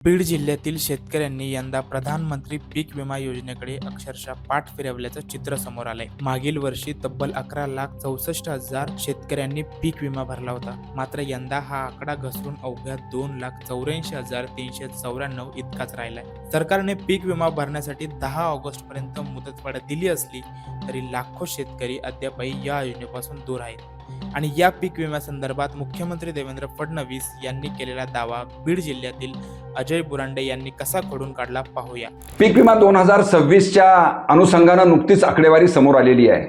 बीड जिल्ह्यातील शेतकऱ्यांनी यंदा प्रधानमंत्री पीक विमा योजनेकडे अक्षरशः पाठ फिरवल्याचं चित्र समोर आलंय। मागील वर्षी तब्बल 11,64,000 शेतकऱ्यांनी पीक विमा भरला होता, मात्र यंदा हा आकडा घसरून अवघ्या 2,84,394 इतकाच राहिलाय। सरकारने पीक विमा भरण्यासाठी 10 ऑगस्ट पर्यंत मुदतवाढ दिली असली तरी लाखो शेतकरी अद्यापही या योजनेपासून दूर आहेत। आणि या पीक विम्यासंदर्भात मुख्यमंत्री देवेंद्र फडणवीस यांनी केलेला दावा बीड जिल्ह्यातील अजय बुरांडे यांनी कसा खोडून काढला पाहूया। पीक विमा 2026च्या अनुषंगानं नुकतीच आकडेवारी समोर आलेली आहे।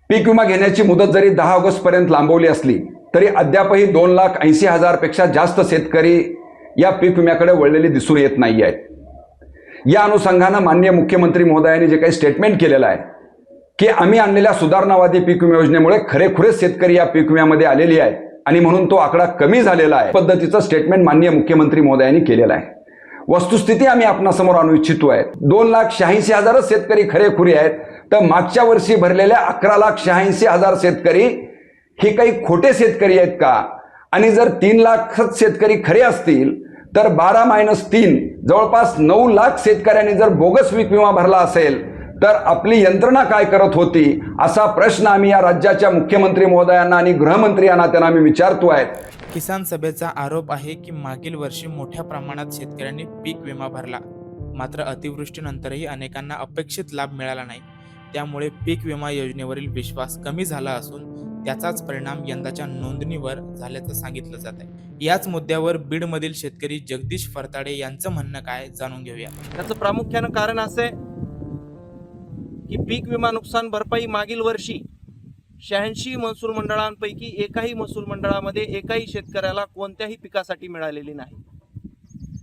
पीक विमा घेण्याची मुदत जरी 10 ऑगस्ट पर्यंत लांबवली असली तरी अद्यापही 2,80,000 पेक्षा जास्त शेतकरी या पीक विम्याकडे वळलेले दिसून येत नाही आहेत। या अनुषंगानं माननीय मुख्यमंत्री महोदयांनी जे काही स्टेटमेंट केलेलं आहे की आम्ही आणलेल्या सुधारणावादी पीक विमा योजनेमुळे खरेखुरे शेतकरी या पीक विम्यामध्ये आलेली आहेत आणि म्हणून तो आकडा कमी झालेला आहे, पद्धतीचं स्टेटमेंट माननीय मुख्यमंत्री महोदयांनी केलेलं आहे। वस्तुस्थिती आम्ही आपणासमोर आणू इच्छितो आहे। 2,86,000 शेतकरी खरेखुरे आहेत, तर मागच्या वर्षी भरलेल्या 11,86,000 शेतकरी हे काही खोटे शेतकरी आहेत का? आणि जर 3 लाख शेतकरी खरे असतील तर 12-3 जवळपास 9 लाख शेतकऱ्यांनी जर बोगस पीक विमा भरला असेल तर आपली यंत्रणा काय करत होती, असा प्रश्न आम्ही या राज्याच्या मुख्यमंत्री महोदयांना आणि गृहमंत्री यांना त्यांना आम्ही विचारतो आहे। किसान सभेचा आरोप आहे की मागील वर्षी मोठ्या प्रमाणात शेतकऱ्यांनी पीक विमा भरला, मात्र अतिवृष्टीनंतरही अनेकांना अपेक्षित लाभ मिळाला नाही। त्यामुळे पीक विमा योजनेवरील विश्वास कमी झाला असून त्याचाच परिणाम यंदाच्या नोंदणीवर झाल्याचं सांगितलं जात आहे। याच मुद्द्यावर बीडमधील शेतकरी जगदीश फरताडे यांचं म्हणणं काय जाणून घेऊया। त्याचं प्रामुख्यानं कारण असे की पीक विमा नुकसान भरपाई मागील वर्षी 86 महसूल मंडळांपैकी एकाही महसूल मंडळामध्ये एकाही शेतकऱ्याला कोणत्याही पिकासाठी मिळालेली नाही।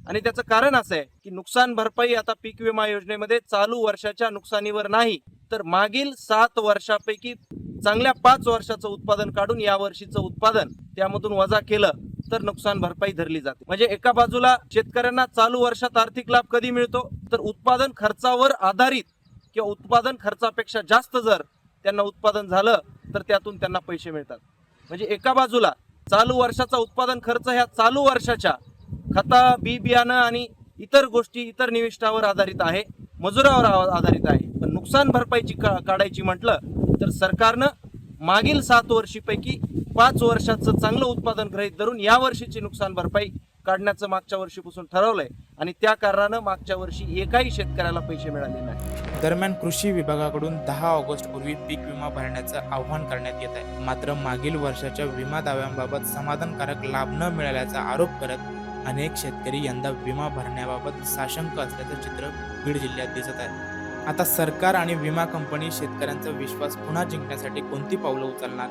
आणि त्याचं कारण असं आहे की नुकसान भरपाई आता पीक विमा योजनेमध्ये चालू वर्षाच्या नुकसानीवर नाही, तर मागील 7 वर्षापैकी चांगल्या 5 वर्षाचं उत्पादन काढून या वर्षीचं उत्पादन त्यामधून वजा केलं तर नुकसान भरपाई धरली जाते। म्हणजे एका बाजूला शेतकऱ्यांना चालू वर्षात आर्थिक लाभ कधी मिळतो, तर उत्पादन खर्चावर आधारित किंवा उत्पादन खर्चापेक्षा जास्त जर त्यांना उत्पादन झालं तर त्यातून त्यांना पैसे मिळतात। म्हणजे एका बाजूला चालू वर्षाचा उत्पादन खर्च ह्या चालू वर्षाच्या खता, बी बियाणं आणि इतर गोष्टी, इतर निविष्ठावर आधारित आहे, मजुरावर आधारित आहे। पण नुकसान भरपाईची काढायची म्हटलं तर सरकारनं मागील 7 वर्षीपैकी 5 वर्षाचं चांगलं उत्पादन गृहीत धरून या वर्षीची नुकसान भरपाई काढण्याचं मागच्या वर्षीपासून ठरवलंय आणि त्या कारणानं मागच्या वर्षी एकाही शेतकऱ्याला पैसे मिळाले नाही। दरम्यान कृषी विभागाकडून 10 ऑगस्ट पूर्वी पीक विमा भरण्याचं आवाहन करण्यात येत आहे, मात्र मागील वर्षाच्या विमा दाव्यांबाबत समाधानकारक लाभ न मिळाल्याचा आरोप करत अनेक शेतकरी यंदा विमा भरण्याबाबत साशंक असल्याचं चित्र बीड जिल्ह्यात दिसत आहे। आता सरकार आणि विमा कंपनी शेतकऱ्यांचा विश्वास पुन्हा जिंकण्यासाठी कोणती पावलं उचलणार,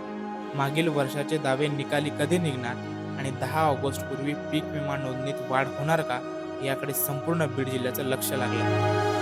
मागील वर्षाचे दावे निकाली कधी निघणार आणि 10 ऑगस्ट पूर्वी पीक विमा नोंदणीत वाढ होणार का, याकडे संपूर्ण बीड जिल्ह्याचं लक्ष लागलं आहे।